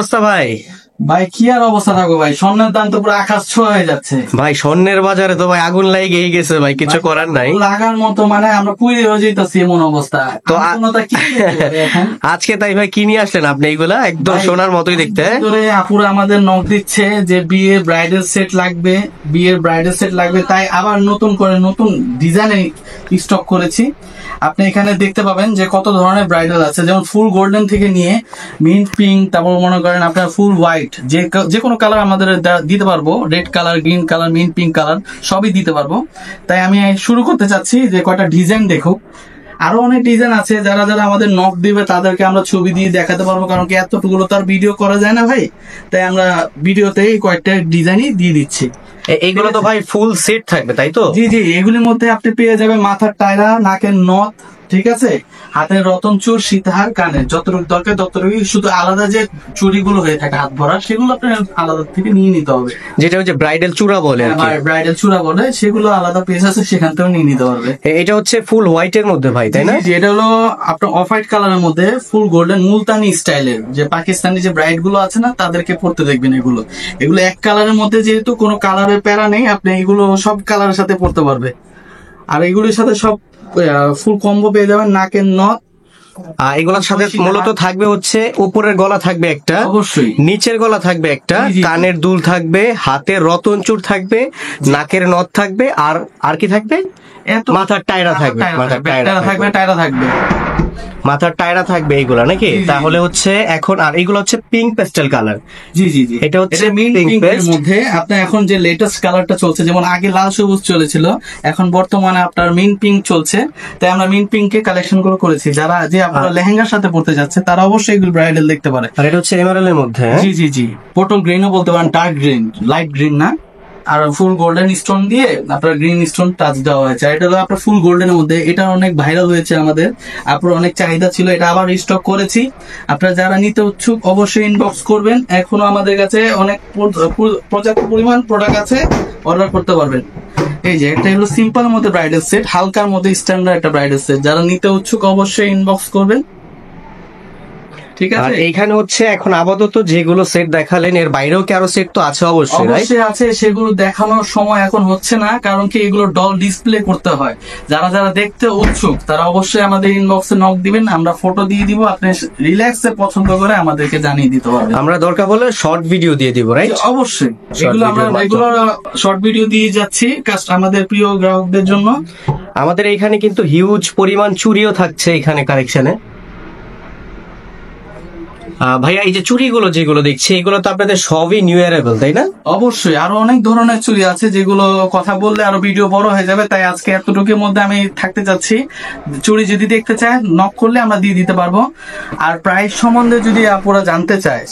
অবস্থা ভাই? ভাই কি আর অবস্থা থাকবো ভাই, স্বর্ণের দাম তো পুরো আকাশ ছোঁয়া হয়ে যাচ্ছে ভাই স্বর্ণের বাজারে তো ভাই আগুন লাগিয়ে গেছে ভাই, কিছু করার নাই। লাগার মতো মানে আমরা পুড়ে হয়ে যেতেছি এমন অবস্থা। তো এখন আজকে তাই ভাই কি নিয়ে আসলেন আপনি? এইগুলা একদম সোনার মতোই দেখতে। আপুরা আমাদের নক দিচ্ছে যে বিয়ের ব্রাইডাল সেট লাগবে, বিয়ের ব্রাইডাল সেট লাগবে, তাই আবার নতুন করে নতুন ডিজাইনে স্টক করেছি। আপনি এখানে দেখতে পাবেন যে কত ধরনের ব্রাইডাল আছে, যেমন ফুল গোল্ডেন থেকে নিয়ে মিন্ট পিঙ্ক, তারপর মনে করেন আপনার ফুল হোয়াইট, যে কোনো কালার আমাদের দিতে পারবো, red colour, green colour, mint pink colour সবই দিতে পারবো। তাই আমি শুরু করতে চাচ্ছি যে কয়টা ডিজাইন দেখো। আরো অনেক ডিজাইন আছে, যারা যারা আমাদের নক দিবে তাদেরকে আমরা ছবি দিয়ে দেখাতে পারবো, কারণ কি এতটুকুলো তো আর ভিডিও করা যায় না ভাই। তাই আমরা ভিডিওতে কয়েকটা ডিজাইনই দিয়ে দিচ্ছি। এইগুলো তো ভাই ফুল সেট থাকবে তাই তো? জি জি, এগুলির মধ্যে আপনি পেয়ে যাবেন মাথার টায়রা, নাকের নথ, ঠিক আছে, হাতের রতন চুর, সীতাহার, কানে যতটুকু দরকার ততটুকু। শুধু আলাদা যে চুড়িগুলো হয়ে থাকে হাত ভরা, সেগুলো আপনি আলাদা থেকে নিয়ে নিতে হবে, যেটা হচ্ছে ব্রাইডাল চূড়া বলে। ব্রাইডাল চূড়া বলে, সেগুলো আলাদা পেজ আছে, সেখান থেকেও নিয়ে নিতে পারবে। এটা হচ্ছে ফুল হোয়াইট এর মধ্যে ভাই, তাই না? এটা হলো আপনার অফ হোয়াইট কালারের মধ্যে ফুল গোল্ডেন মুলতানি স্টাইলের, যে পাকিস্তানি যে ব্রাইড গুলো আছে না, তাদেরকে পড়তে দেখবেন। এগুলো এক কালারের মধ্যে, যেহেতু কোনো কালারের প্যারা নেই, আপনি এগুলো সব কালারের সাথে পড়তে পারবে। আর এগুলোর সাথে সব ফুল কম্বো পেয়ে যাবেন। নাকের নথ, এগুলোর সাথে মূলত থাকবে হচ্ছে উপরের গলা থাকবে একটা, অবশ্যই নিচের গলা থাকবে একটা, কানের দুল থাকবে, হাতের রতন চূড় থাকবে, নাকের নথ থাকবে, আর কি থাকবে? মাথার টায়রা থাকবে, মাথার টায়রা থাকবে এইগুলা নাকি? তাহলে হচ্ছে এখন, আর এইগুলো হচ্ছে পিঙ্ক পেস্টেল কালার। জি জি জি, এটা হচ্ছে মিন্ট পিঙ্ক এর মধ্যে। আপনার এখন যে লেটেস্ট কালারটা চলছে, যেমন আগে লাল সবুজ চলেছিল, এখন বর্তমানে আপনার মিন্ট পিঙ্ক চলছে। তাই আমরা মিন্ট পিঙ্ক কে কালেকশন করে করেছি। যারা যে আপনারা লেহেঙ্গার সাথে পড়তে যাচ্ছে, তারা অবশ্যই এগুলো ব্রাইডাল দেখতে পারে। আর এটা হচ্ছে এমারেল এর মধ্যে। জি জি জি, পটল গ্রিনও বলতে পারেন, ডার্ক গ্রিন, লাইট গ্রিন না। আর ফুল গোল্ডেন স্টোন দিয়ে আপনার গ্রিন স্টোন টাচ দেওয়া হয়েছে। এটা হলো আপনার ফুল গোল্ডেনের মধ্যে। এটা অনেক ভাইরাল হয়েছে আমাদের, আপনার অনেক চাহিদা ছিল, এটা আবার রিস্টক করেছি। আপনারা যারা নিতে উৎসুক অবশ্যই ইনবক্স করবেন। এখনো আমাদের কাছে অনেক পর্যাপ্ত পরিমাণ প্রোডাক্ট আছে, অর্ডার করতে পারবেন। এই যে একটা হলো সিম্পল মধ্যে ব্রাইডাল সেট, হালকার মধ্যে স্ট্যান্ডার্ড একটা ব্রাইডাল সেট। যারা নিতে উৎসুক অবশ্যই ইনবক্স করবেন, ঠিক আছে? আর এইখানে হচ্ছে এখন আপাতত যেগুলো সেট দেখালেন, এর বাইরেও কি আরো সেট তো আছে? অবশ্যই আছে, সেগুলো দেখানোর সময় এখন হচ্ছে না, কারণ কি এগুলো ডল ডিসপ্লে করতে হয়। যারা যারা দেখতে উৎসুক তারা অবশ্যই আমাদের ইনবক্সে নক দিবেন, আমরা ফটো দিয়ে দিব, আপনি রিল্যাক্সে পছন্দ করে আমাদেরকে জানিয়ে দিতে পারবেন। আমরা দরকার হলে শর্ট ভিডিও দিয়ে দিব, রাইট? অবশ্যই, এগুলো আমরা রেগুলার শর্ট ভিডিও দিয়ে যাচ্ছি আমাদের প্রিয় গ্রাহকদের জন্য। আমাদের এইখানে কিন্তু হিউজ পরিমাণ চুড়িও থাকছে এখানে কালেকশনে। ভাইয়া এই যে চুড়িগুলো যেগুলো দেখছি, এগুলো তো আপনাদের সবই নিউ অ্যারাইভেল, তাই না? অবশ্যই, আরো অনেক ধরনের চুড়ি আছে, যেগুলো কথা বললে আরো ভিডিও বড় হয়ে যাবে। তাই আজকে এতটুকুর মধ্যে আমি থাকতে চাচ্ছি। চুড়ি যদি দেখতে চায় নক করলে আমরা দিয়ে দিতে পারবো। আর প্রাইস সম্বন্ধে যদি আপনারা জানতে চায়,